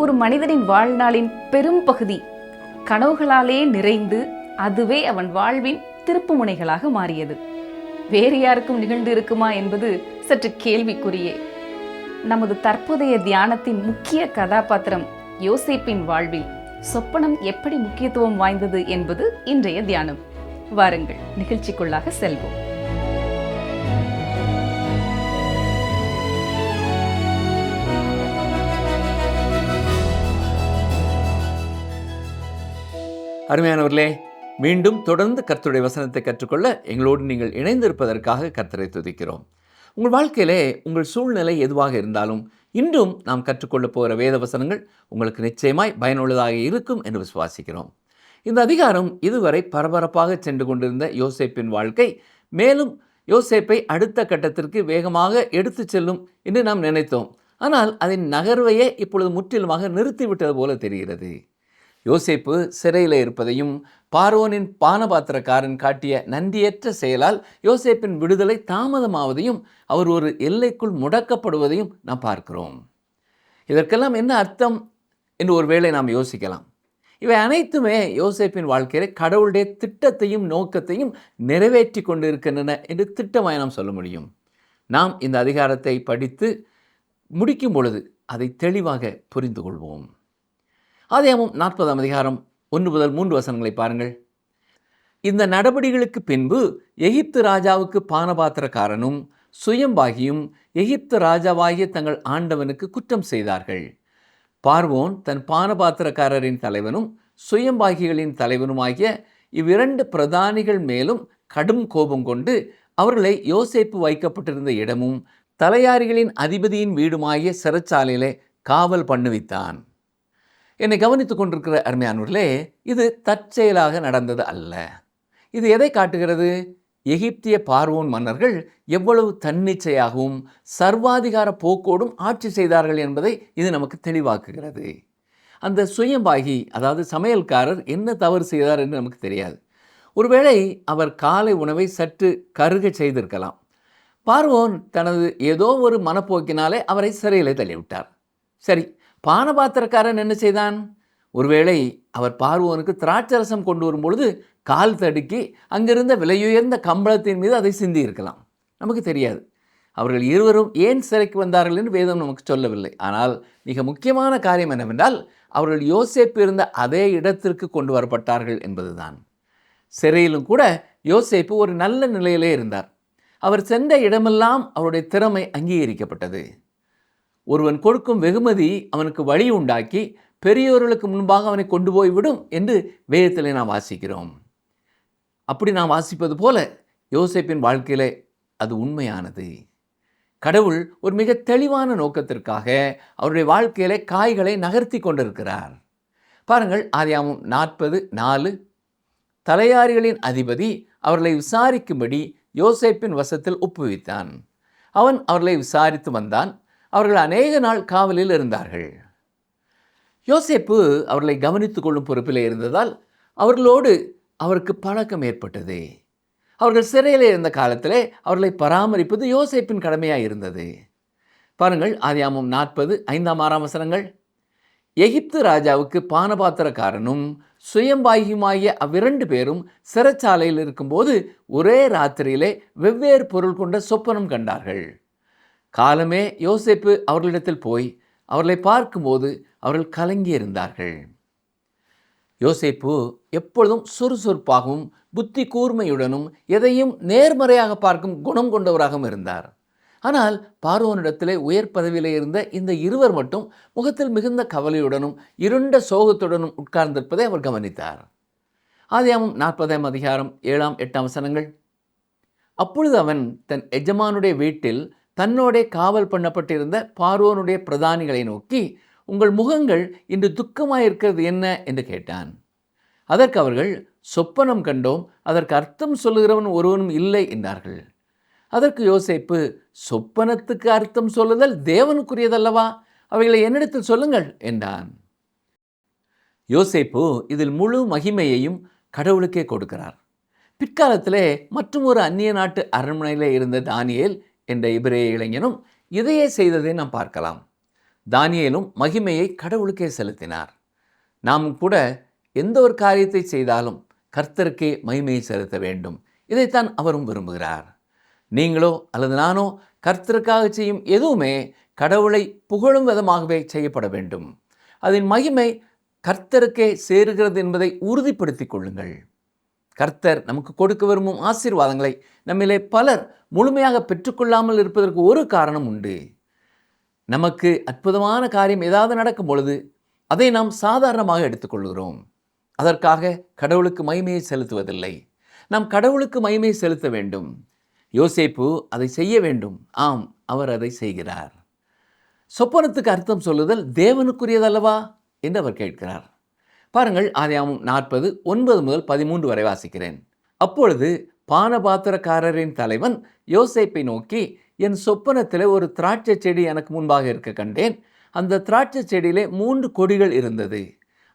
ஒரு மனிதனின் வாழ்நாளின் பெரும் பகுதி கனவுகளாலே நிறைந்து அதுவே அவன் வாழ்வின் திருப்பு முனைகளாக மாறியது. வேறு யாருக்கும் நிகழ்ந்து இருக்குமா என்பது சற்று கேள்விக்குறியே. நமது தற்போதைய தியானத்தின் முக்கிய கதாபாத்திரம் யோசேப்பின் வாழ்வில் சொப்பனம் எப்படி முக்கியத்துவம் வாய்ந்தது என்பது இன்றைய தியானம். வாருங்கள் நிகழ்ச்சிக்குள்ளாக செல்வோம். அருமையானவர்களே, மீண்டும் தொடர்ந்து கர்த்தருடைய வசனத்தை கற்றுக்கொள்ள எங்களோடு நீங்கள் இணைந்திருப்பதற்காக கர்த்தரை துதிக்கிறோம். உங்கள் வாழ்க்கையிலே உங்கள் சூழ்நிலை எதுவாக இருந்தாலும் இன்றும் நாம் கற்றுக்கொள்ளப் போகிற வேத வசனங்கள் உங்களுக்கு நிச்சயமாய் பயனுள்ளதாக இருக்கும் என்று விசுவாசிக்கிறோம். இந்த அதிகாரம் இதுவரை பரபரப்பாக சென்று கொண்டிருந்த யோசேப்பின் வாழ்க்கை மேலும் யோசேப்பை அடுத்த கட்டத்திற்கு வேகமாக எடுத்து செல்லும் என்று நாம் நினைத்தோம். ஆனால் அதன் நகர்வையே இப்பொழுது முற்றிலுமாக நிறுத்திவிட்டது போல தெரிகிறது. யோசேப்பு சிறையில் இருப்பதையும் பார்வோனின் பானபாத்திரக்காரன் காட்டிய நன்றியற்ற செயலால் யோசேப்பின் விடுதலை தாமதமாவதையும் அவர் ஒரு எல்லைக்குள் முடக்கப்படுவதையும் நாம் பார்க்கிறோம். இதற்கெல்லாம் என்ன அர்த்தம் என்று ஒருவேளை நாம் யோசிக்கலாம். இவை அனைத்துமே யோசேப்பின் வாழ்க்கையில் கடவுளுடைய திட்டத்தையும் நோக்கத்தையும் நிறைவேற்றி கொண்டு இருக்கின்றன என்று திட்டமாய் நாம் சொல்ல முடியும். நாம் இந்த அதிகாரத்தை படித்து முடிக்கும் பொழுது அதை தெளிவாக புரிந்து கொள்வோம். ஆதியாகமம் 40ஆம் அதிகாரம் 1 முதல் 3 வசனங்களை பாருங்கள். இந்த நடபடிகளுக்கு பின்பு எகிப்து ராஜாவுக்கு பானபாத்திரக்காரனும் சுயம்பாகியும் எகிப்து ராஜாவாகிய தங்கள் ஆண்டவனுக்கு குற்றம் செய்தார்கள். பார்வோன் தன் பானபாத்திரக்காரரின் தலைவனும் சுயம்பாகிகளின் தலைவனுமாகிய இவ்விரண்டு பிரதானிகள் மேலும் கடும் கோபம் கொண்டு அவர்களை யோசேப்பு வைக்கப்பட்டிருந்த இடமும் தலையாரிகளின் அதிபதியின் வீடுமாகிய சிறைச்சாலையிலே காவல் பண்ணுவித்தான். என்னை கவனித்துக் கொண்டிருக்கிற அருமையானவர்களே, இது தற்செயலாக நடந்தது அல்ல. இது எதை காட்டுகிறது? எகிப்திய பார்வோன் மன்னர்கள் எவ்வளவு தன்னிச்சையாகவும் சர்வாதிகார போக்கோடும் ஆட்சி செய்தார்கள் என்பதை இது நமக்கு தெளிவாக்குகிறது. அந்த சுயம்பாகி, அதாவது சமையல்காரர், என்ன தவறு செய்தார் என்று நமக்கு தெரியாது. ஒருவேளை அவர் காலை உணவை சற்று கருக செய்திருக்கலாம். பார்வோன் தனது ஏதோ ஒரு மனப்போக்கினாலே அவரை சிறையில் தள்ளிவிட்டார். சரி, பானபாத்திரக்காரன் என்ன செய்தான்? ஒருவேளை அவர் பார்வோனுக்கு திராட்சரசம் கொண்டு வரும்பொழுது கால் தடுக்கி அங்கிருந்த விலையுயர்ந்த கம்பளத்தின் மீது அதை சிந்தி இருக்கலாம். நமக்கு தெரியாது. அவர்கள் இருவரும் ஏன் சிறைக்கு வந்தார்கள் என்று வேதம் நமக்கு சொல்லவில்லை. ஆனால் மிக முக்கியமான காரியம் என்னவென்றால், அவர்கள் யோசேப்பு இருந்த அதே இடத்திற்கு கொண்டு வரப்பட்டார்கள் என்பதுதான். சிறையிலும் கூட யோசேப்பு ஒரு நல்ல நிலையிலே இருந்தார். அவர் சென்ற இடமெல்லாம் அவருடைய திறமை அங்கீகரிக்கப்பட்டது. ஒருவன் கொடுக்கும் வெகுமதி அவனுக்கு வழி உண்டாக்கி பெரியோர்களுக்கு முன்பாக அவனை கொண்டு போய்விடும் என்று வேதத்திலே நாம் வாசிக்கிறோம். அப்படி நாம் வாசிப்பது போல யோசேப்பின் வாழ்க்கையிலே அது உண்மையானது. கடவுள் ஒரு மிக தெளிவான நோக்கத்திற்காக அவருடைய வாழ்க்கையிலே காய்களை நகர்த்தி கொண்டிருக்கிறார். பாருங்கள், ஆதியாகமம் 40:4. தலையாரிகளின் அதிபதி அவர்களை விசாரிக்கும்படி யோசேப்பின் வசத்தில் ஒப்புவித்தான். அவன் அவர்களை விசாரித்து வந்தான். அவர்கள் அநேக நாள் காவலில் இருந்தார்கள். யோசேப்பு அவர்களை கவனித்துக் கொள்ளும் பொறுப்பில் இருந்ததால் அவர்களோடு அவருக்கு பழக்கம் ஏற்பட்டது. அவர்கள் சிறையில் இருந்த காலத்திலே அவர்களை பராமரிப்பது யோசேப்பின் கடமையாக இருந்தது. பாருங்கள், ஆதியாகமம் 40:5-6 வசனங்கள். எகிப்து ராஜாவுக்கு பானபாத்திரக்காரனும் சுயம்பாகியுமாகிய அவ்விரண்டு பேரும் சிறைச்சாலையில் இருக்கும்போது ஒரே ராத்திரியிலே வெவ்வேறு பொருள் கொண்ட சொப்பனம் கண்டார்கள். காலமே யோசேப்பு அவர்களிடத்தில் போய் அவர்களை பார்க்கும்போது அவர்கள் கலங்கி இருந்தார்கள். யோசேப்பு எப்பொழுதும் சுறுசுறுப்பாகவும் புத்தி கூர்மையுடனும் எதையும் நேர்மறையாக பார்க்கும் குணம் கொண்டவராகவும் இருந்தார். ஆனால் பார்வோனிடத்திலே உயர் பதவியிலே இருந்த இந்த இருவர் மட்டும் முகத்தில் மிகுந்த கவலையுடனும் இருண்ட சோகத்துடனும் உட்கார்ந்திருப்பதை அவர் கவனித்தார். ஆதியாகமம் 40ஆம் அதிகாரம் 7-8 வசனங்கள். அப்பொழுது அவன் தன் எஜமானுடைய வீட்டில் தன்னோடே காவல் பண்ணப்பட்டிருந்த பார்வோனுடைய பிரதானிகளை நோக்கி, உங்கள் முகங்கள் இன்று துக்கமாயிருக்கிறது என்ன என்று கேட்டான். அதற்கு அவர்கள், சொப்பனம் கண்டோம், அதற்கு அர்த்தம் சொல்லுகிறவன் ஒருவனும் இல்லை என்றார்கள். அதற்கு யோசேப்பு, சொப்பனத்துக்கு அர்த்தம் சொல்லுதல் தேவனுக்குரியதல்லவா? அவைகளை என்னிடத்தில் சொல்லுங்கள் என்றான். யோசேப்பு இதில் முழு மகிமையையும் கடவுளுக்கே கொடுக்கிறார். பிற்காலத்திலே மற்றும் ஒரு அந்நிய நாட்டு அரண்மனையில் இருந்த தானியேல் என்ற எபிரேய இளைஞனும் இதையே செய்ததை நாம் பார்க்கலாம். தானியேலும் மகிமையை கடவுளுக்கே செலுத்தினார். நாம் கூட எந்த ஒரு காரியத்தை செய்தாலும் கர்த்தருக்கே மகிமையை செலுத்த வேண்டும். இதைத்தான் அவரும் விரும்புகிறார். நீங்களோ அல்லது நானோ கர்த்தருக்காக செய்யும் எதுவுமே கடவுளை புகழும் விதமாகவே செய்யப்பட வேண்டும். அதன் மகிமை கர்த்தருக்கே சேருகிறது என்பதை உறுதிப்படுத்திக் கொள்ளுங்கள். கர்த்தர் நமக்கு கொடுக்க விரும்பும் ஆசீர்வாதங்களை நம்மிலே பலர் முழுமையாக பெற்றுக்கொள்ளாமல் இருப்பதற்கு ஒரு காரணம் உண்டு. நமக்கு அற்புதமான காரியம் ஏதாவது நடக்கும் பொழுது அதை நாம் சாதாரணமாக எடுத்துக்கொள்கிறோம். அதற்காக கடவுளுக்கு மகிமையை செலுத்துவதில்லை. நாம் கடவுளுக்கு மகிமையை செலுத்த வேண்டும். யோசேப்பு அதை செய்ய வேண்டும். ஆம், அவர் அதை செய்கிறார். சொப்பனத்துக்கு அர்த்தம் சொல்லுதல் தேவனுக்குரியதல்லவா என்று அவர் கேட்கிறார். பாருங்கள், ஆதியாகமம் 40:9 முதல் 13 வரை வாசிக்கிறேன். அப்பொழுது பானபாத்திரக்காரரின் தலைவன் யோசேப்பை நோக்கி, என் சொப்பனத்திலே ஒரு திராட்சை செடி எனக்கு முன்பாக இருக்க கண்டேன். அந்த திராட்சை செடியிலே 3 கொடிகள் இருந்தது.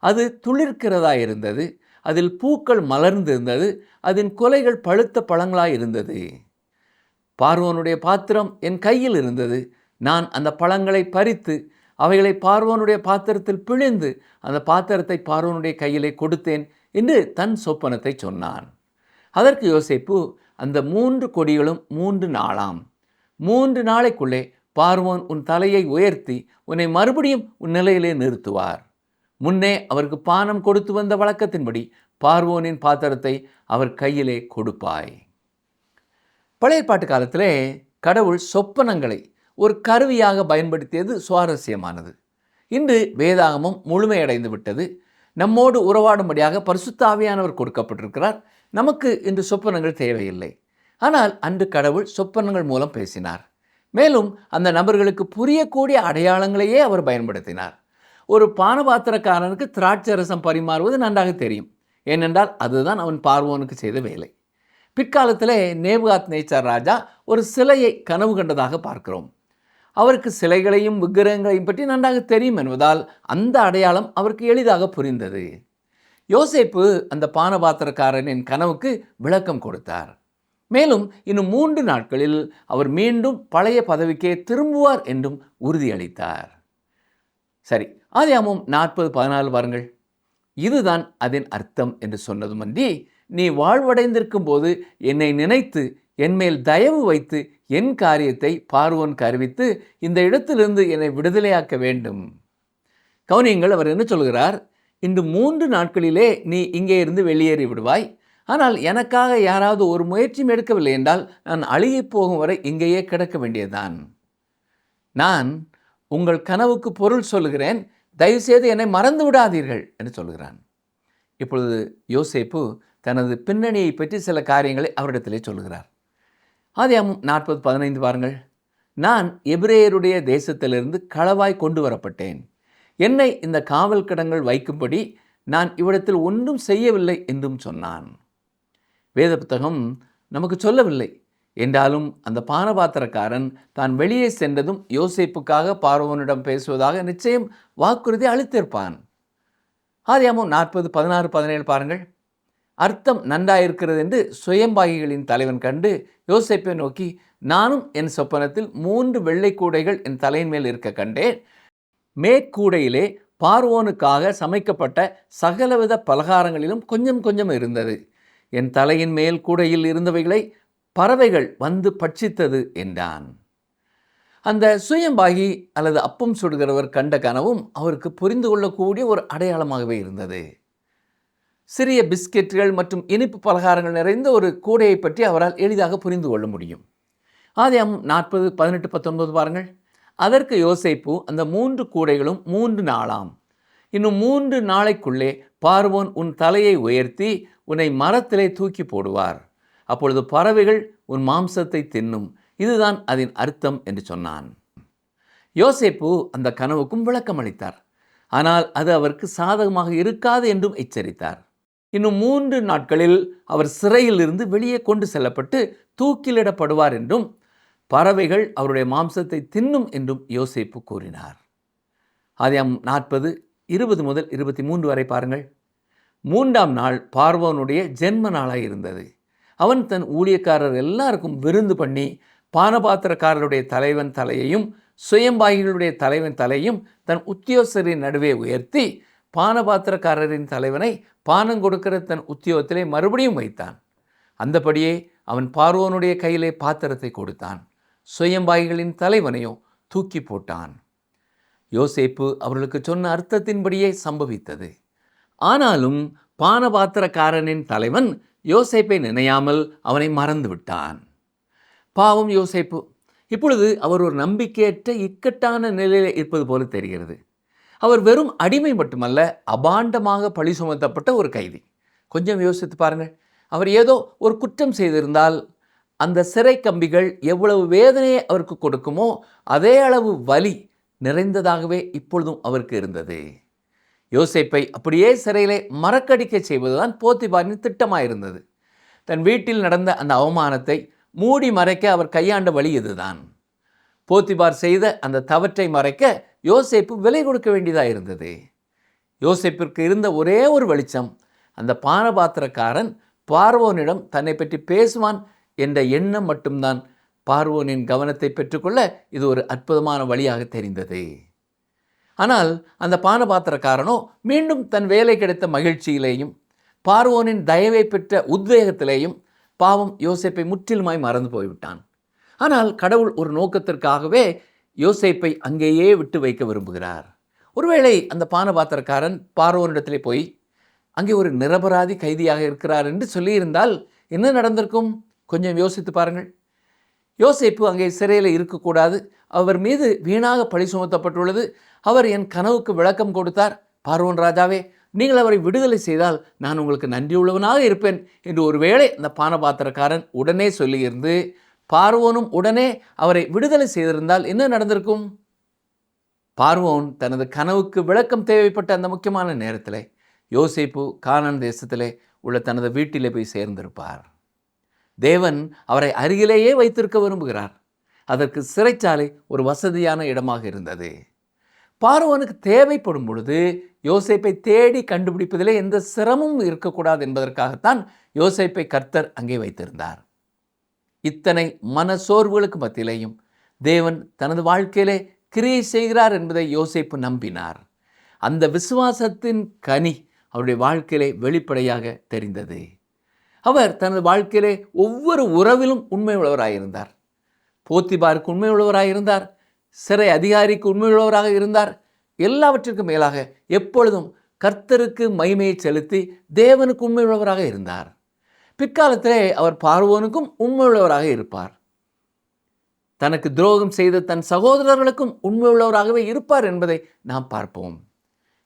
அது துளிர்க்கிறதா இருந்தது. அதில் பூக்கள் மலர்ந்திருந்தது. அதன் கொலைகள் பழுத்த பழங்களாய் இருந்தது. பார்வோனுடைய பாத்திரம் என் கையில் இருந்தது. நான் அந்த பழங்களை பறித்து அவைகளை பார்வோனுடைய பாத்திரத்தில் பிழிந்து அந்த பாத்திரத்தை பார்வோனுடைய கையிலே கொடுத்தேன் என்று தன் சொப்பனத்தை சொன்னான். அதற்கு யோசேப்பு, அந்த 3 கொடிகளும் 3 நாளாம். 3 நாளைக்குள்ளே பார்வோன் உன் தலையை உயர்த்தி உன்னை மறுபடியும் உன் நிலையிலே நிறுத்துவார். முன்னே அவருக்கு பானம் கொடுத்து வந்த வழக்கத்தின்படி பார்வோனின் பாத்திரத்தை அவர் கையிலே கொடுப்பாய். பழைய ஏற்பாட்டு காலத்திலே கடவுள் சொப்பனங்களை ஒரு கருவியாக பயன்படுத்தியது சுவாரஸ்யமானது. இன்று வேதாகமம் முழுமையடைந்து விட்டது. நம்மோடு உறவாடும்படியாக பரிசுத்த ஆவியானவர் கொடுக்கப்பட்டிருக்கிறார். நமக்கு இன்று சொப்பனங்கள் தேவையில்லை. ஆனால் அன்று கடவுள் சொப்பனங்கள் மூலம் பேசினார். மேலும் அந்த நபர்களுக்கு புரியக்கூடிய அடையாளங்களையே அவர் பயன்படுத்தினார். ஒரு பானபாத்திரக்காரனுக்கு திராட்சை ரசம் பரிமாறுவது நன்றாக தெரியும். ஏனென்றால் அதுதான் அவன் பார்வோனுக்கு செய்த வேலை. பிற்காலத்திலே நேபுகாத்நேச்சார் ராஜா ஒரு சிலையை கனவு கண்டதாக பார்க்கிறோம். அவருக்கு சிலைகளையும் விக்கிரகங்களையும் பற்றி நன்றாக தெரியும் என்பதால் அந்த அடையாளம் அவருக்கு எளிதாக புரிந்தது. யோசேப்பு அந்த பானபாத்திரக்காரனின் கனவுக்கு விளக்கம் கொடுத்தார். மேலும் இன்னும் 3 நாட்களில் அவர் மீண்டும் பழைய பதவிக்கே திரும்புவார் என்றும் உறுதியளித்தார். சரி, ஆதியாகமம் 40:14 பாருங்கள். இதுதான் அதன் அர்த்தம் என்று சொன்னதுமன்றி, நீ வாழ்வடைந்திருக்கும் போது என்னை நினைத்து என்மேல் தயவு வைத்து என் காரியத்தை பார்வோனுக்கு அறிவித்து இந்த இடத்திலிருந்து என்னை விடுதலையாக்க வேண்டும். கவனியுங்கள், அவர் என்ன சொல்கிறார்? இன்று 3 நாட்களிலே நீ இங்கே இருந்து வெளியேறி விடுவாய். ஆனால் எனக்காக யாராவது ஒரு முயற்சியும் எடுக்கவில்லை என்றால் நான் அழுகி போகும் வரை இங்கேயே கிடக்க வேண்டியதுதான். நான் உங்கள் கனவுக்கு பொருள் சொல்லுகிறேன், தயவுசெய்து என்னை மறந்து விடாதீர்கள் என்று சொல்கிறான். இப்பொழுது யோசேப்பு தனது பின்னணியை பற்றி சில காரியங்களை அவரிடத்திலே சொல்கிறார். ஆதியாகமம் 40:15 பாருங்கள். நான் எபிரேயருடைய தேசத்திலிருந்து களவாய் கொண்டு வரப்பட்டேன். என்னை இந்த காவல் கிடங்கள் வைக்கும்படி நான் இவ்விடத்தில் ஒன்றும் செய்யவில்லை என்றும் சொன்னான். வேத புத்தகம் நமக்கு சொல்லவில்லை என்றாலும் அந்த பானபாத்திரக்காரன் தான் வெளியே சென்றதும் யோசேப்புக்காக பார்வோனிடம் பேசுவதாக நிச்சயம் வாக்குறுதி அளித்திருப்பான். ஆதியாகமம் 40:16-17 பாருங்கள். அர்த்தம் நன்றாயிருக்கிறது என்று சுயம்பாகிகளின் தலைவன் கண்டு யோசேப்பை நோக்கி, நானும் என் சொப்பனத்தில் 3 வெள்ளை கூடைகள் என் தலையின் மேல் இருக்க கண்டேன். மேற்கூடையிலே பார்வோனுக்காக சமைக்கப்பட்ட சகலவித பலகாரங்களிலும் கொஞ்சம் கொஞ்சம் இருந்தது. என் தலையின் மேல் கூடையில் இருந்தவைகளை பறவைகள் வந்து பட்சித்தது என்றான். அந்த சுயம்பாகி அல்லது அப்பம் சுடுகிறவர் கண்ட கனவும் அவருக்கு புரிந்து கொள்ளக்கூடிய ஒரு அடையாளமாகவே இருந்தது. சிறிய பிஸ்கெட்டுகள் மற்றும் இனிப்பு பலகாரங்கள் நிறைந்த ஒரு கூடையை பற்றி அவரால் எளிதாக புரிந்து கொள்ள முடியும். ஆதியாகமம் 40:18-19 பாருங்கள். அதற்கு யோசேப்பு, அந்த 3 கூடைகளும் 3 நாளாம். இன்னும் 3 நாளைக்குள்ளே பார்வோன் உன் தலையை உயர்த்தி உன்னை மரத்திலே தூக்கி போடுவார். அப்பொழுது பறவைகள் உன் மாம்சத்தை தின்னும். இதுதான் அதன் அர்த்தம் என்று சொன்னான். யோசேப்பு அந்த கனவுக்கும் விளக்கம் அளித்தார். ஆனால் அது அவருக்கு சாதகமாக இருக்காது என்றும் எச்சரித்தார். இன்னும் 3 நாட்களில் அவர் சிறையில் இருந்து வெளியே கொண்டு செல்லப்பட்டு தூக்கிலிடப்படுவார் என்றும் பறவைகள் அவருடைய மாம்சத்தை தின்னும் என்றும் யோசேப்பு கூறினார். ஆதியாகமம் 40:20-23 வரை பாருங்கள். 3ஆம் நாள் பார்வோனுடைய ஜென்ம நாளாய் இருந்தது. அவன் தன் ஊழியக்காரர் எல்லாருக்கும் விருந்து பண்ணி பானபாத்திரக்காரருடைய தலைவன் தலையையும் சுயம்பாகிகளுடைய தலைவன் தலையும் தன் உத்தியோகஸ்தரின் நடுவே உயர்த்தி பானபாத்திரக்காரரின் தலைவனை பானம் கொடுக்கிற தன் உத்தியோகத்திலே மறுபடியும் வைத்தான். அந்தபடியே அவன் பார்வோனுடைய கையிலே பாத்திரத்தை கொடுத்தான். சுயம்பாகிகளின் தலைவனையோ தூக்கி போட்டான். யோசேப்பு அவர்களுக்கு சொன்ன அர்த்தத்தின்படியே சம்பவித்தது. ஆனாலும் பானபாத்திரக்காரனின் தலைவன் யோசேப்பை நினையாமல் அவனை மறந்து விட்டான். பாவம் யோசேப்பு. இப்பொழுது அவர் ஒரு நம்பிக்கையற்ற இக்கட்டான நிலையில் இருப்பது போல தெரிகிறது. அவர் வெறும் அடிமை மட்டுமல்ல, அபாண்டமாக பழி சுமத்தப்பட்ட ஒரு கைதி. கொஞ்சம் யோசித்து பாருங்கள். அவர் ஏதோ ஒரு குற்றம் செய்திருந்தால் அந்த சிறை கம்பிகள் எவ்வளவு வேதனையை அவருக்கு கொடுக்குமோ அதே அளவு வலி நிறைந்ததாகவே இப்பொழுதும் அவருக்கு இருந்தது. யோசேப்பை அப்படியே சிறையிலே மறக்கடிக்க செய்வதுதான் போத்திபாரின் திட்டமாயிருந்தது. தன் வீட்டில் நடந்த அந்த அவமானத்தை மூடி மறைக்க அவர் கையாண்ட வழி இதுதான். போத்திபார் செய்த அந்த தவற்றை மறைக்க யோசேப்பு விலை கொடுக்க வேண்டியதாக இருந்தது. யோசேப்பிற்கு இருந்த ஒரே ஒரு வெளிச்சம், அந்த பானபாத்திரக்காரன் பார்வோனிடம் தன்னை பற்றி பேசுவான் என்ற எண்ணம் மட்டும்தான். பார்வோனின் கவனத்தை பெற்றுக்கொள்ள இது ஒரு அற்புதமான வழியாக தெரிந்தது. ஆனால் அந்த பானபாத்திரக்காரனோ மீண்டும் தன் வேலை கிடைத்த மகிழ்ச்சியிலேயும் பார்வோனின் தயவை பெற்ற உத்வேகத்திலேயும் பாவம் யோசேப்பை முற்றிலுமாய் மறந்து போய்விட்டான். ஆனால் கடவுள் ஒரு நோக்கத்திற்காகவே யோசேப்பை அங்கேயே விட்டு வைக்க விரும்புகிறார். ஒருவேளை அந்த பானபாத்திரக்காரன் பார்வோனிடத்திலே போய் அங்கே ஒரு நிரபராதி கைதியாக இருக்கிறார் என்று சொல்லியிருந்தால் என்ன நடந்திருக்கும்? கொஞ்சம் யோசித்து பாருங்கள். யோசேப்பு அங்கே சிறையில் இருக்கக்கூடாது, அவர் மீது வீணாக பழி சுமத்தப்பட்டுள்ளது, அவர் என் கனவுக்கு விளக்கம் கொடுத்தார், பார்வோன் ராஜாவே நீங்கள் அவரை விடுதலை செய்தால் நான் உங்களுக்கு நன்றியுள்ளவனாக இருப்பேன் என்று ஒருவேளை அந்த பானபாத்திரக்காரன் உடனே சொல்லியிருந்து பார்வோனும் உடனே அவரை விடுதலை செய்திருந்தால் என்ன நடந்திருக்கும்? பார்வோன் தனது கனவுக்கு விளக்கம் தேவைப்பட்ட அந்த முக்கியமான நேரத்தில் யோசேப்பு கானான் தேசத்திலே உள்ள தனது வீட்டிலே போய் சேர்ந்திருப்பார். தேவன் அவரை அருகிலேயே வைத்திருக்க விரும்புகிறார். அதற்கு சிறைச்சாலை ஒரு வசதியான இடமாக இருந்தது. பார்வோனுக்கு தேவைப்படும் பொழுது யோசேப்பை தேடி கண்டுபிடிப்பதிலே எந்த சிரமமும் இருக்கக்கூடாது என்பதற்காகத்தான் யோசேப்பை கர்த்தர் அங்கே வைத்திருந்தார். இத்தனை மனசோர்வுகளுக்கு மத்தியிலேயும் தேவன் தனது வாழ்க்கையிலே கிரியை செய்கிறார் என்பதை யோசேப்பு நம்பினார். அந்த விசுவாசத்தின் கனி அவருடைய வாழ்க்கையிலே வெளிப்படையாக தெரிந்தது. அவர் தனது வாழ்க்கையிலே ஒவ்வொரு உறவிலும் உண்மை உள்ளவராயிருந்தார். போத்திபாருக்கு உண்மை உள்ளவராயிருந்தார், சிறை அதிகாரிக்கு உண்மை உள்ளவராக இருந்தார். எல்லாவற்றிற்கும் மேலாக எப்பொழுதும் கர்த்தருக்கு மகிமையை செலுத்தி தேவனுக்கு உண்மை உள்ளவராக இருந்தார். பிற்காலத்திலே அவர் பார்வோனுக்கும் உண்மை உள்ளவராக இருப்பார். தனக்கு துரோகம் செய்த தன் சகோதரர்களுக்கும் உண்மை உள்ளவராகவே இருப்பார் என்பதை நாம் பார்ப்போம்.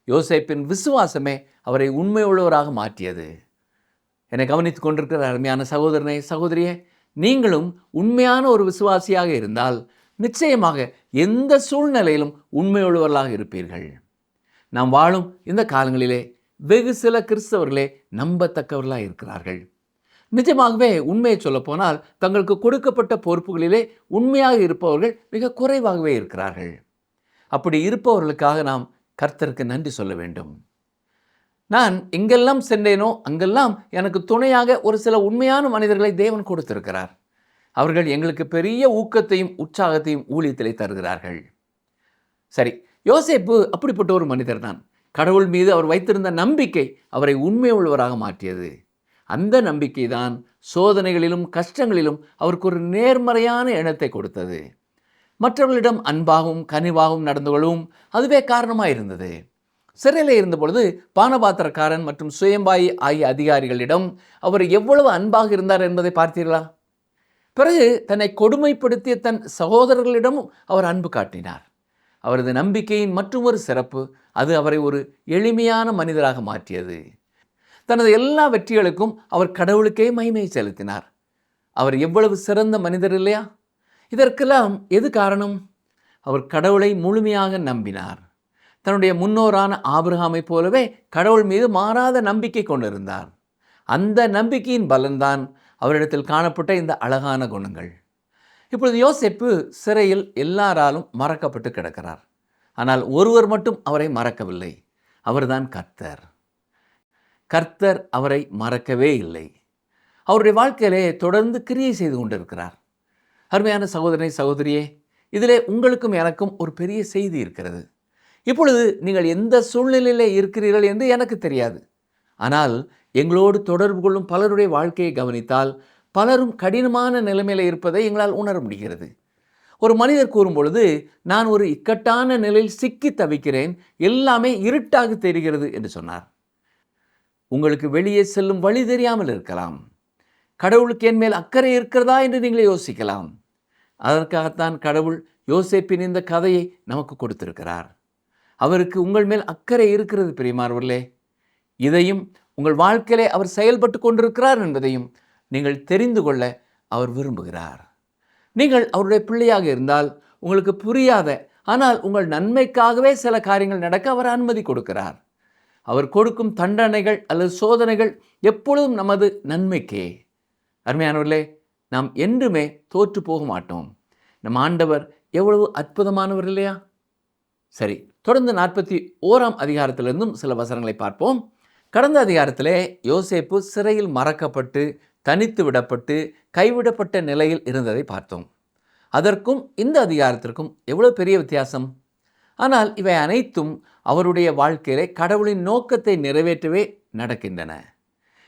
யோசேப்பின் விசுவாசமே அவரை உண்மை உள்ளவராக மாற்றியது. என்னை கவனித்துக் கொண்டிருக்கிற அருமையான சகோதரனே, சகோதரியே, நீங்களும் உண்மையான ஒரு விசுவாசியாக இருந்தால் நிச்சயமாக எந்த சூழ்நிலையிலும் உண்மையுள்ளவர்களாக இருப்பீர்கள். நாம் வாழும் இந்த காலங்களிலே வெகு சில கிறிஸ்தவர்களே நம்பத்தக்கவர்களாக இருக்கிறார்கள். நிஜமாகவே உண்மையை சொல்லப்போனால் தங்களுக்கு கொடுக்கப்பட்ட பொறுப்புகளிலே உண்மையாக இருப்பவர்கள் மிக குறைவாகவே இருக்கிறார்கள். அப்படி இருப்பவர்களுக்காக நாம் கர்த்தருக்கு நன்றி சொல்ல வேண்டும். நான் எங்கெல்லாம் சென்றேனோ அங்கெல்லாம் எனக்கு துணையாக ஒரு சில உண்மையான மனிதர்களை தேவன் கொடுத்திருக்கிறார். அவர்கள் எங்களுக்கு பெரிய ஊக்கத்தையும் உற்சாகத்தையும் ஊழியத்திலே தருகிறார்கள். சரி, யோசேப்பு அப்படிப்பட்ட ஒரு மனிதர் தான். கடவுள் மீது அவர் வைத்திருந்த நம்பிக்கை அவரை உண்மை உள்ளவராக மாற்றியது. அந்த நம்பிக்கை தான் சோதனைகளிலும் கஷ்டங்களிலும் அவருக்கு ஒரு நேர்மறையான எண்ணத்தை கொடுத்தது. மற்றவர்களிடம் அன்பாகவும் கனிவாகவும் நடந்து கொள்ளவும் அதுவே காரணமாக இருந்தது. சிறையில் இருந்த பொழுது பானபாத்திரக்காரன் மற்றும் சுயம்பாயி ஆகிய அதிகாரிகளிடம் அவர் எவ்வளவு அன்பாக இருந்தார் என்பதை பார்த்தீர்களா? பிறகு தன்னை கொடுமைப்படுத்திய தன் சகோதரர்களிடமும் அவர் அன்பு காட்டினார். அவரது நம்பிக்கையின் மற்றொரு சிறப்பு, அது அவரை ஒரு எளிமையான மனிதராக மாற்றியது. தனது எல்லா வெற்றிகளுக்கும் அவர் கடவுளுக்கே மகிமையை செலுத்தினார். அவர் எவ்வளவு சிறந்த மனிதர் இல்லையா? இதற்கெல்லாம் எது காரணம்? அவர் கடவுளை முழுமையாக நம்பினார். தன்னுடைய முன்னோரான ஆபிரகாமை போலவே கடவுள் மீது மாறாத நம்பிக்கை கொண்டிருந்தார். அந்த நம்பிக்கையின் பலன்தான் அவரிடத்தில் காணப்பட்ட இந்த அழகான குணங்கள். இப்பொழுது யோசேப்பு சிறையில் எல்லாராலும் மறக்கப்பட்டு கிடக்கிறார். ஆனால் ஒருவர் மட்டும் அவரை மறக்கவில்லை. அவர்தான் கர்த்தர். கர்த்தர் அவரை மறக்கவே இல்லை. அவருடைய வாழ்க்கையிலே தொடர்ந்து கிரியை செய்து கொண்டிருக்கிறார். அருமையான சகோதரனை, சகோதரியே, இதிலே உங்களுக்கும் எனக்கும் ஒரு பெரிய செய்தி இருக்கிறது. இப்பொழுது நீங்கள் எந்த சூழ்நிலையிலே இருக்கிறீர்கள் என்று எனக்கு தெரியாது. ஆனால் எங்களோடு தொடர்பு கொள்ளும் பலருடைய வாழ்க்கையை கவனித்தால் பலரும் கடினமான நிலைமையில் இருப்பதை எங்களால் உணர முடிகிறது. ஒரு மனிதர் கூறும் பொழுது, நான் ஒரு இக்கட்டான நிலையில் சிக்கி தவிக்கிறேன், எல்லாமே இருட்டாக தெரிகிறது என்று சொன்னார். உங்களுக்கு வெளியே செல்லும் வழி தெரியாமல் இருக்கலாம். கடவுளுக்கு என் மேல் அக்கறை இருக்கிறதா என்று நீங்களே யோசிக்கலாம். அதற்காகத்தான் கடவுள் யோசேப்பின் இந்த கதையை நமக்கு கொடுத்திருக்கிறார். அவருக்கு உங்கள் மேல் அக்கறை இருக்கிறது பிரியமானவர்களே. இதையும் உங்கள் வாழ்க்கையிலே அவர் செயல்பட்டு கொண்டிருக்கிறார் என்பதையும் நீங்கள் தெரிந்து கொள்ள அவர் விரும்புகிறார். நீங்கள் அவருடைய பிள்ளையாக இருந்தால் உங்களுக்கு புரியாத, ஆனால் உங்கள் நன்மைக்காகவே சில காரியங்கள் நடக்க அவர் அனுமதி கொடுக்கிறார். அவர் கொடுக்கும் தண்டனைகள் அல்லது சோதனைகள் எப்பொழுதும் நமது நன்மைக்கே. அருமையானவர்களே, நாம் என்றுமே தோற்று போக மாட்டோம். நம் ஆண்டவர் எவ்வளவு அற்புதமானவர் இல்லையா? சரி, தொடர்ந்து 41ஆம் அதிகாரத்திலிருந்தும் சில வசனங்களை பார்ப்போம். கடந்த அதிகாரத்திலே யோசேப்பு சிறையில் மறக்கப்பட்டு தனித்து விடப்பட்டு கைவிடப்பட்ட நிலையில் இருந்ததை பார்த்தோம். அதற்கும் இந்த அதிகாரத்திற்கும் எவ்வளவு பெரிய வித்தியாசம்! ஆனால் இவை அனைத்தும் அவருடைய வாழ்க்கையிலே கடவுளின் நோக்கத்தை நிறைவேற்றவே நடக்கின்றன.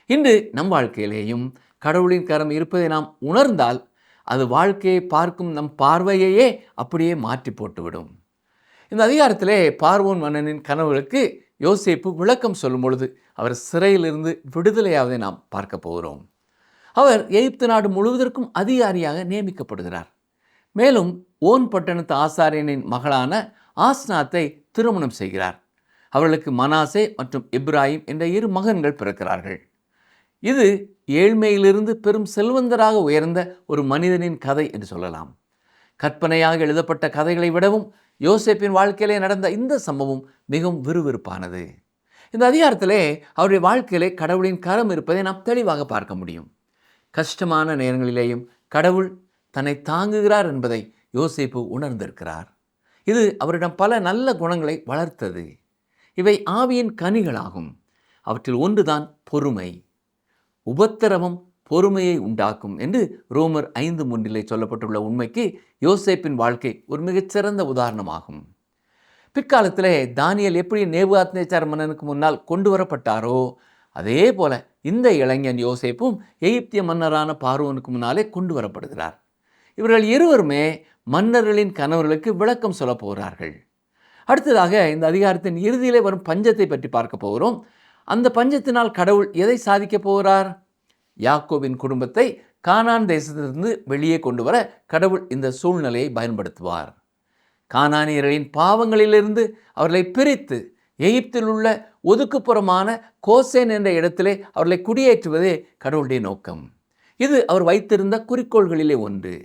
இன்று நம் வாழ்க்கையிலேயும் கடவுளின் கரம் இருப்பதை நாம் உணர்ந்தால் அது வாழ்க்கையை பார்க்கும் நம் பார்வையையே அப்படியே மாற்றி போட்டுவிடும். இந்த அதிகாரத்திலே பார்வோன் மன்னனின் கனவுகளுக்கு யோசேப்பு விளக்கம் சொல்லும் பொழுது அவர் சிறையிலிருந்து விடுதலையாவதை நாம் பார்க்க போகிறோம். அவர் எகிப்து நாடு முழுவதற்கும் அதிகாரியாக நியமிக்கப்படுகிறார். மேலும் ஓன் பட்டணத்து ஆசாரியனின் மகளான ஆஸ்நாத்தை திருமணம் செய்கிறார். அவர்களுக்கு மனாசே மற்றும் இப்ராஹிம் என்ற 2 மகன்கள் பிறக்கிறார்கள். இது ஏழ்மையிலிருந்து பெரும் செல்வந்தராக உயர்ந்த ஒரு மனிதனின் கதை என்று சொல்லலாம். கற்பனையாக எழுதப்பட்ட கதைகளை விடவும் யோசேப்பின் வாழ்க்கையிலே நடந்த இந்த சம்பவம் மிகவும் விறுவிறுப்பானது. இந்த அதிகாரத்திலே அவருடைய வாழ்க்கையிலே கடவுளின் கரம் இருப்பதை நாம் தெளிவாக பார்க்க முடியும். கஷ்டமான நேரங்களிலேயும் கடவுள் தன்னை தாங்குகிறார் என்பதை யோசேப்பு உணர்ந்திருக்கிறார். இது அவரிடம் பல நல்ல குணங்களை வளர்த்தது. இவை ஆவியின் கனிகளாகும். அவற்றில் ஒன்றுதான் பொறுமை. உபத்திரவம் பொறுமையை உண்டாக்கும் என்று ரோமர் 5:3 சொல்லப்பட்டுள்ள உண்மைக்கு யோசேப்பின் வாழ்க்கை ஒரு மிகச்சிறந்த உதாரணமாகும். பிற்காலத்திலே தானியேல் எப்படி நேபுகாத்நேச்சார் மன்னனுக்கு முன்னால் கொண்டு வரப்பட்டாரோ அதே போல இந்த இளைஞன் யோசேப்பும் எகிப்திய மன்னரான பார்வோனுக்கு முன்னாலே கொண்டு வரப்படுகிறார். இவர்கள் இருவருமே மன்னர்களின் கணவர்களுக்கு விளக்கம் சொல்ல போகிறார்கள். அடுத்ததாக இந்த அதிகாரத்தின் இறுதியிலே வரும் பஞ்சத்தை பற்றி பார்க்க போகிறோம். அந்த பஞ்சத்தினால் கடவுள் எதை சாதிக்கப் போகிறார்? யாக்கோபின் குடும்பத்தை கானான் தேசத்திலிருந்து வெளியே கொண்டு வர கடவுள் இந்த சூழ்நிலையை பயன்படுத்துவார். கானானியர்களின் பாவங்களிலிருந்து அவர்களை பிரித்து எகிப்தில் உள்ள ஒதுக்குப்புறமான கோசேன் என்ற இடத்திலே அவர்களை குடியேற்றுவதே கடவுளுடைய நோக்கம். இது அவர் வைத்திருந்த குறிக்கோள்களிலே ஒன்று.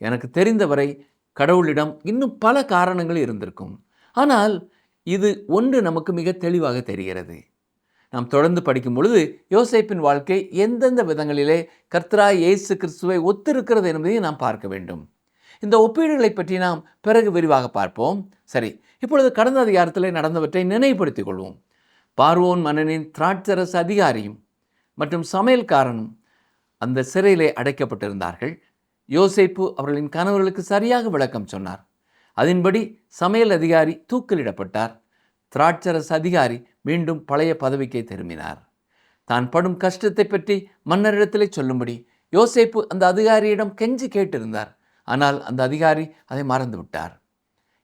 எனக்கு தெரிந்தவரை கடவுளிடம் இன்னும் பல காரணங்கள் இருந்திருக்கும். ஆனால் இது ஒன்று நமக்கு மிக தெளிவாக தெரிகிறது. நாம் தொடர்ந்து படிக்கும் பொழுது யோசேப்பின் வாழ்க்கை எந்தெந்த விதங்களிலே கர்த்தராய் இயேசு கிறிஸ்துவை ஒத்திருக்கிறது என்பதை நாம் பார்க்க வேண்டும். இந்த ஒப்பீடுகளை பற்றி நாம் பிறகு விரிவாக பார்ப்போம். சரி, இப்பொழுது கடந்த அதிகாரத்தில் நடந்தவற்றை நினைவுபடுத்திக் கொள்வோம். பார்வோன் மன்னனின் திராட்சரச அதிகாரியும் மற்றும் சமையல்காரனும் அந்த சிறையிலே அடைக்கப்பட்டிருந்தார்கள். யோசேப்பு அவர்களின் கணவர்களுக்கு சரியாக விளக்கம் சொன்னார். அதன்படி சமையல் அதிகாரி தூக்கிலிடப்பட்டார். திராட்சரச அதிகாரி மீண்டும் பழைய பதவிக்கே திரும்பினார். தான் படும் கஷ்டத்தை பற்றி மன்னரிடத்திலே சொல்லும்படி யோசேப்பு அந்த அதிகாரியிடம் கெஞ்சி கேட்டிருந்தார். ஆனால் அந்த அதிகாரி அதை மறந்து விட்டார்.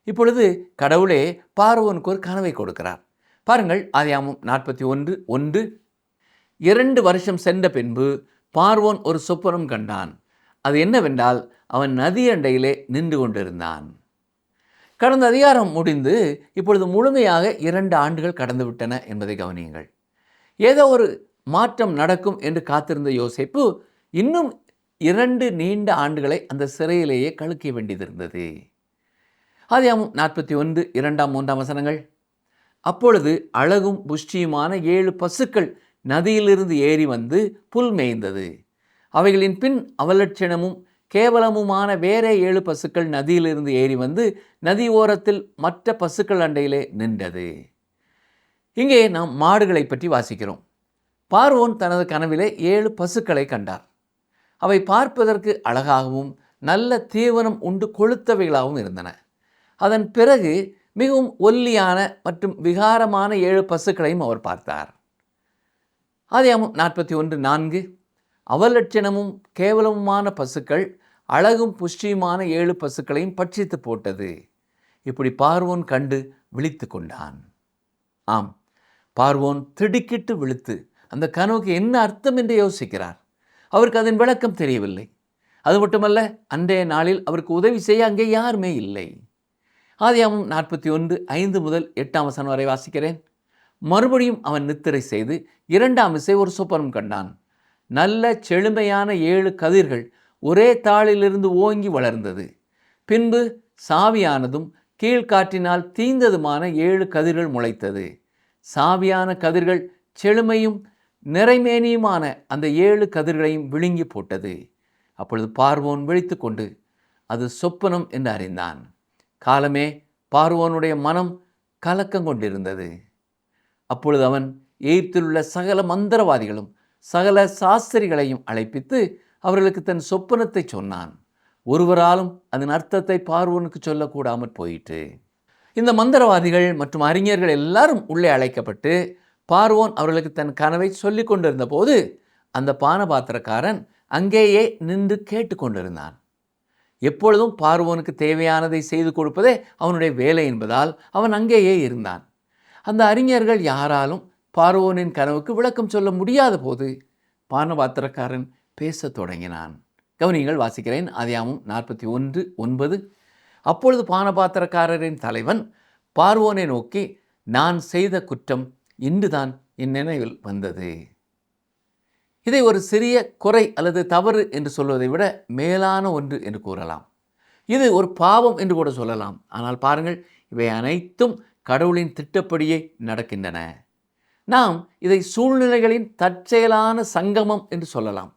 இப்பொழுது கடவுளே பார்வோனுக்கு ஒரு கனவை கொடுக்கிறார். பாருங்கள், ஆதியாகமம் 41:1. 2 வருஷம் சென்ற பின்பு பார்வோன் ஒரு சொப்பனம் கண்டான். அது என்னவென்றால், அவன் நதி அண்டையிலே நின்று கொண்டிருந்தான். கடந்த அதிகாரம் முடிந்து இப்பொழுது முழுமையாக 2 ஆண்டுகள் கடந்துவிட்டன என்பதை கவனியுங்கள். ஏதோ ஒரு மாற்றம் நடக்கும் என்று காத்திருந்த யோசேப்பு இன்னும் 2 நீண்ட ஆண்டுகளை அந்த சிறையிலேயே கழிக்க வேண்டியதிருந்தது. ஆதியாகமம் 41, 2, 3 வசனங்கள். அப்பொழுது அழகும் புஷ்டியுமான 7 பசுக்கள் நதியிலிருந்து ஏறி வந்து புல் மேய்ந்தது. அவைகளின் பின் அவலட்சணமும் கேவலமுமான வேறே 7 பசுக்கள் நதியிலிருந்து ஏறி வந்து நதி ஓரத்தில் மற்ற பசுக்கள் அண்டையிலே நின்றது. இங்கே நாம் மாடுகளை பற்றி வாசிக்கிறோம். பார்வோன் தனது கனவிலே 7 பசுக்களை கண்டார். அவை பார்ப்பதற்கு அழகாகவும் நல்ல தீவனம் உண்டு கொழுத்தவைகளாகவும் இருந்தன. அதன் பிறகு மிகவும் ஒல்லியான மற்றும் விகாரமான 7 பசுக்களையும் அவர் பார்த்தார். ஆதியாகமம் 41:4 அவலட்சணமும் கேவலமுமான பசுக்கள் அழகும் புஷ்டியுமான 7 பசுக்களையும் பட்சித்து போட்டது. இப்படி பார்வோன் கண்டு விழித்து கொண்டான். ஆம், பார்வோன் திடுக்கிட்டு விழித்து அந்த கனவுக்கு என்ன அர்த்தம் என்று யோசிக்கிறார். அவருக்கு அதன் விளக்கம் தெரியவில்லை. அது மட்டுமல்ல, அன்றைய நாளில் அவருக்கு உதவி செய்ய அங்கே யாருமே இல்லை. ஆதியாகமம் 41:5 முதல் 8 வரை வாசிக்கிறேன். மறுபடியும் அவன் நித்திரை செய்து 2ஆம் விசை ஒரு சொப்பனம் கண்டான். நல்ல செழுமையான 7 கதிர்கள் ஒரே தாளிலிருந்து ஓங்கி வளர்ந்தது. பின்பு சாவியானதும் கீழ்காற்றினால் தீந்ததுமான 7 கதிர்கள் முளைத்தது. சாவியான கதிர்கள் செழுமையும் நிறைமேனியுமான அந்த 7 கதிர்களையும் விழுங்கி போட்டது. அப்பொழுது பார்வோன் விழித்து கொண்டு அது சொப்பனம் என்று அறிந்தான். காலமே பார்வோனுடைய மனம் கலக்கம் கொண்டிருந்தது. அப்பொழுது அவன் எகிப்திலுள்ள சகல மந்திரவாதிகளும் சகல சாஸ்திரிகளையும் அழைப்பித்து அவர்களுக்கு தன் சொப்பனத்தை சொன்னான். ஒருவராலும் அதன் அர்த்தத்தை பார்வோனுக்கு சொல்லக்கூடாமற் போயிற்று. இந்த மந்திரவாதிகள் மற்றும் அறிஞர்கள் எல்லாரும் உள்ளே அழைக்கப்பட்டு பார்வோன் அவர்களுக்கு தன் கனவை சொல்லி கொண்டிருந்த போது அந்த பானபாத்திரக்காரன் அங்கேயே நின்று கேட்டுக்கொண்டிருந்தான். எப்பொழுதும் பார்வோனுக்கு தேவையானதை செய்து கொடுப்பதே அவனுடைய வேலை என்பதால் அவன் அங்கேயே இருந்தான். அந்த அறிஞர்கள் யாராலும் பார்வோனின் கனவுக்கு விளக்கம் சொல்ல முடியாத போது பானபாத்திரக்காரன் பேசத் தொடங்கினான். கவனியங்கள், வாசிக்கிறேன். ஆதியாகமம் 41:9 அப்பொழுது பானபாத்திரக்காரரின் தலைவன் பார்வோனை நோக்கி, நான் செய்த குற்றம் இன்றுதான் என் நினைவில் வந்தது. இதை ஒரு சிறிய குறை அல்லது தவறு என்று சொல்வதை விட மேலான ஒன்று என்று கூறலாம். இது ஒரு பாவம் என்று கூட சொல்லலாம். ஆனால் பாருங்கள், இவை அனைத்தும் கடவுளின் திட்டப்படியே நடக்கின்றன. நாம் இதை சூழ்நிலைகளின் தற்செயலான சங்கமம் என்று சொல்லலாம்.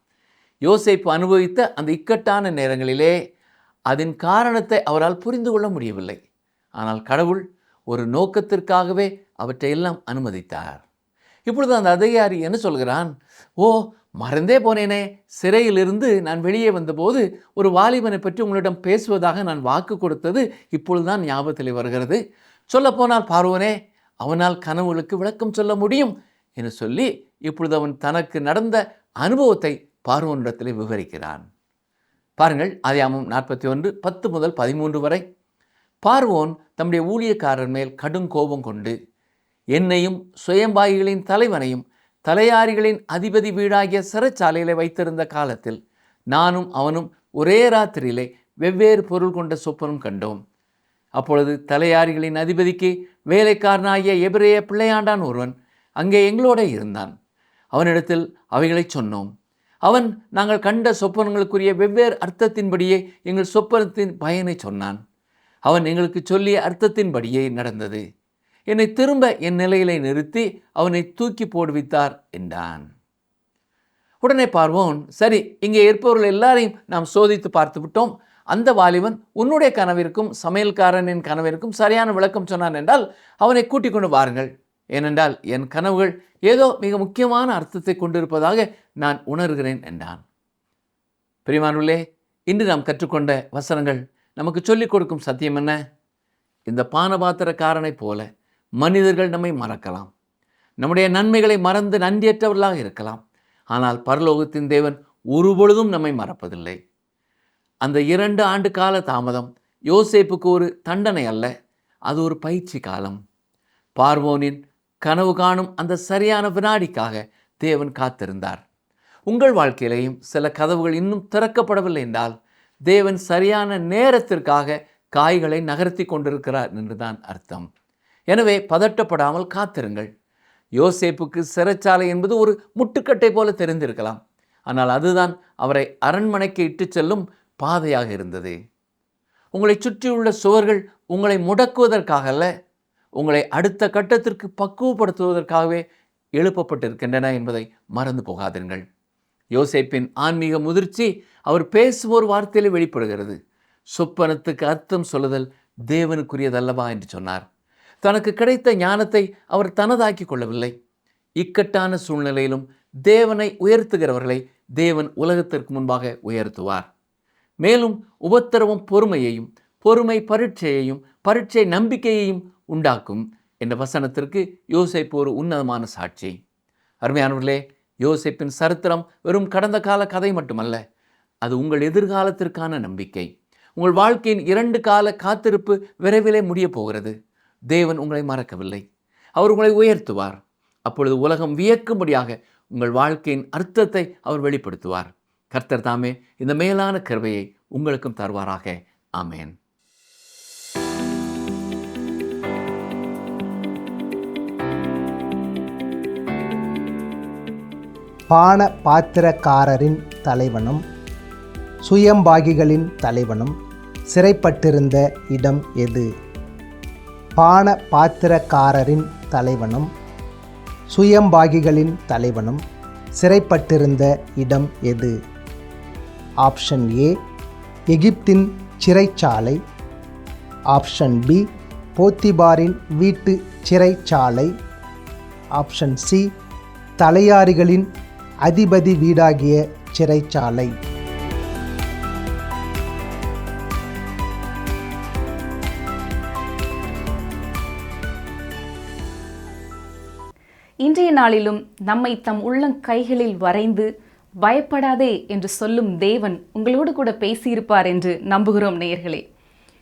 யோசேப்பு அனுபவித்த அந்த இக்கட்டான நேரங்களிலே அதன் காரணத்தை அவரால் புரிந்து கொள்ள முடியவில்லை. ஆனால் கடவுள் ஒரு நோக்கத்திற்காகவே அவற்றையெல்லாம் அனுமதித்தார். இப்பொழுது அந்த அதிகாரி என்ன சொல்கிறான்? ஓ, மறந்தே போனேனே, சிறையிலிருந்து நான் வெளியே வந்தபோது ஒரு வாலிபனை பற்றி உங்களிடம் பேசுவதாக நான் வாக்கு கொடுத்தது இப்பொழுதுதான் ஞாபகத்தில் வருகிறது. சொல்லப்போனால் பார்வோனே, அவனால் கனவுகளுக்கு விளக்கம் சொல்ல முடியும் என்று சொல்லி இப்பொழுது அவன் தனக்கு நடந்த அனுபவத்தை பார்வோனிடத்தில் விவரிக்கிறான். பாருங்கள், ஆதியாகமம் 41:10 முதல் 13 வரை. பார்வோன் தம்முடைய ஊழியக்காரர் மேல் கடும் கோபம் கொண்டு என்னையும் சுயம்பாகிகளின் தலைவனையும் தலையாரிகளின் அதிபதி வீடாகிய சிறைச்சாலையிலே வைத்திருந்த காலத்தில் நானும் அவனும் ஒரே ராத்திரியிலே வெவ்வேறு பொருள் கொண்ட சொப்பனம் கண்டோம். அப்பொழுது தலையாரிகளின் அதிபதிக்கு வேலைக்காரனாகிய எபிரேய பிள்ளையாண்டான் ஒருவன் அங்கே எங்களோட இருந்தான். அவனிடத்தில் அவைகளை சொன்னோம். அவன் நாங்கள் கண்ட சொப்பனங்களுக்குரிய வெவ்வேறு அர்த்தத்தின்படியே எங்கள் சொப்பனத்தின் பயனை சொன்னான். அவன் எங்களுக்கு சொல்லிய அர்த்தத்தின்படியே நடந்தது. என்னை திரும்ப என் நிலையிலே நிறுத்தி அவனை தூக்கி போடுவித்தார் என்றான். உடனே பார்வோன், சரி, இங்கே இருப்பவர்கள் எல்லாரையும் நாம் சோதித்து பார்த்து விட்டோம். அந்த வாலிபன் உன்னுடைய கனவிற்கும் சமையல்காரனின் கனவிற்கும் சரியான விளக்கம் சொன்னான் என்றால் அவனை கூட்டிக் கொண்டு வாருங்கள். ஏனென்றால் என் கனவுகள் ஏதோ மிக முக்கியமான அர்த்தத்தை கொண்டிருப்பதாக நான் உணர்கிறேன் என்றான். பிரியமானவர்களே, இன்று நாம் கற்றுக்கொண்ட வசனங்கள் நமக்கு சொல்லிக் கொடுக்கும் சத்தியம் என்ன? இந்த பானபாத்திரக்காரனைப் போல மனிதர்கள் நம்மை மறக்கலாம். நம்முடைய நன்மைகளை மறந்து நன்றியற்றவர்களாக இருக்கலாம். ஆனால் பரலோகத்தின் தேவன் ஒருபொழுதும் நம்மை மறப்பதில்லை. அந்த 2 ஆண்டு கால தாமதம் யோசேப்புக்கு ஒரு தண்டனை அல்ல, அது ஒரு பயிற்சி காலம். பார்வோனின் கனவு காணும் அந்த சரியான வினாடிக்காக தேவன் காத்திருந்தார். உங்கள் வாழ்க்கையிலையும் சில கதவுகள் இன்னும் திறக்கப்படவில்லை என்றால் தேவன் சரியான நேரத்திற்காக காய்களை நகர்த்தி கொண்டிருக்கிறார் என்றுதான் அர்த்தம். எனவே பதட்டப்படாமல் காத்திருங்கள். யோசேப்புக்கு சிறைச்சாலை என்பது ஒரு முட்டுக்கட்டை போல தெரிந்திருக்கலாம். ஆனால் அதுதான் அவரை அரண்மனைக்கு இட்டு செல்லும் பாதையாக இருந்தது. உங்களை சுற்றியுள்ள சுவர்கள் உங்களை முடக்குவதற்காக அல்ல, உங்களை அடுத்த கட்டத்திற்கு பக்குவப்படுத்துவதற்காகவே எழுப்பப்பட்டிருக்கின்றன என்பதை மறந்து போகாதீர்கள். யோசேப்பின் ஆன்மீக முதிர்ச்சி அவர் பேசும் ஒரு வார்த்தையில் வெளிப்படுகிறது. சொப்பனத்துக்கு அர்த்தம் சொல்லுதல் தேவனுக்குரியதல்லவா என்று சொன்னார். தனக்கு கிடைத்த ஞானத்தை அவர் தனதாக்கி கொள்ளவில்லை. இக்கட்டான சூழ்நிலையிலும் தேவனை உயர்த்துகிறவர்களை தேவன் உலகத்திற்கு முன்பாக உயர்த்துவார். மேலும் உபத்திரவம் பொறுமையையும், பொறுமை பரீட்சையையும், பரீட்சை நம்பிக்கையையும் உண்டாக்கும் என்ற வசனத்திற்கு யோசேப்பு ஒரு உன்னதமான சாட்சி. அருமையானவர்களே, யோசேப்பின் சரித்திரம் வெறும் கடந்த கால கதை மட்டுமல்ல, அது உங்கள் எதிர்காலத்திற்கான நம்பிக்கை. உங்கள் வாழ்க்கையின் 2 கால காத்திருப்பு விரைவிலே முடிய போகிறது. தேவன் உங்களை மறக்கவில்லை. அவர் உங்களை உயர்த்துவார். அப்பொழுது உலகம் வியக்கும்படியாக உங்கள் வாழ்க்கையின் அர்த்தத்தை அவர் வெளிப்படுத்துவார். கர்த்தர் தாமே இந்த மேலான கிருபையை உங்களுக்கும் தருவாராக. ஆமென். பான பாத்திரக்காரரின் தலைவனும் சுயம்பாகிகளின் தலைவனும் சிறைப்பட்டிருந்த இடம் எது? பான பாத்திரக்காரரின் தலைவனும் சுயம்பாகிகளின் தலைவனும் சிறைப்பட்டிருந்த இடம் எது? ஆப்ஷன் ஏ எகிப்தின் சிறைச்சாலை, ஆப்ஷன் பி போத்திபாரின் வீட்டு சிறைச்சாலை, ஆப்ஷன் சி தலையாரிகளின் அதிபதி வீடாகிய சிறைச்சாலை. இன்றைய நாளிலும் நம்மை தம் உள்ளங்கைகளில் வரைந்து பயப்படாதே என்று சொல்லும் தேவன் உங்களோடு கூட பேசியிருப்பார் என்று நம்புகிறோம் நேயர்களே.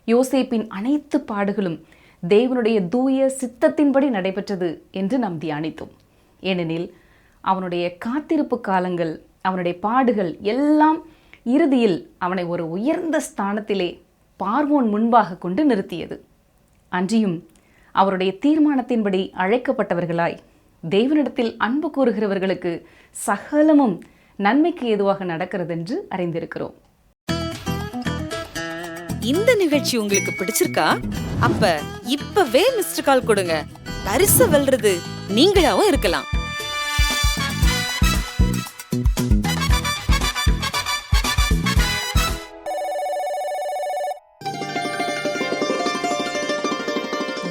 யோசேப்பின் அனைத்து பாடுகளும் தேவனுடைய தூய சித்தத்தின்படி நடைபெற்றது என்று நாம் தியானித்தோம். ஏனெனில் அவனுடைய காத்திருப்பு காலங்கள், அவனுடைய பாடுகள் எல்லாம் இறுதியில் அவனை ஒரு உயர்ந்த ஸ்தானத்திலே பார்வோன் முன்பாக கொண்டு நிறுத்தியது. அன்றியும் அவருடைய தீர்மானத்தின்படி அழைக்கப்பட்டவர்களாய் தேவனிடத்தில் அன்பு கூறுகிறவர்களுக்கு சகலமும் நன்மைக்கு ஏதுவாக நடக்கிறது என்று அறிந்திருக்கிறோம். இந்த நிகழ்ச்சி உங்களுக்கு பிடிச்சிருக்கா? அப்ப இப்பவே மிஸ்டர் கால் கொடுங்க. பரிசு வெல்றது நீங்களாவும் இருக்கலாம்.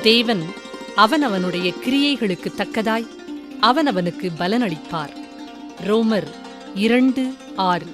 தேவன் அவனவனுடைய கிரியைகளுக்கு தக்கதாய் அவனவனுக்கு பலனளிப்பார். ரோமர் 2:6.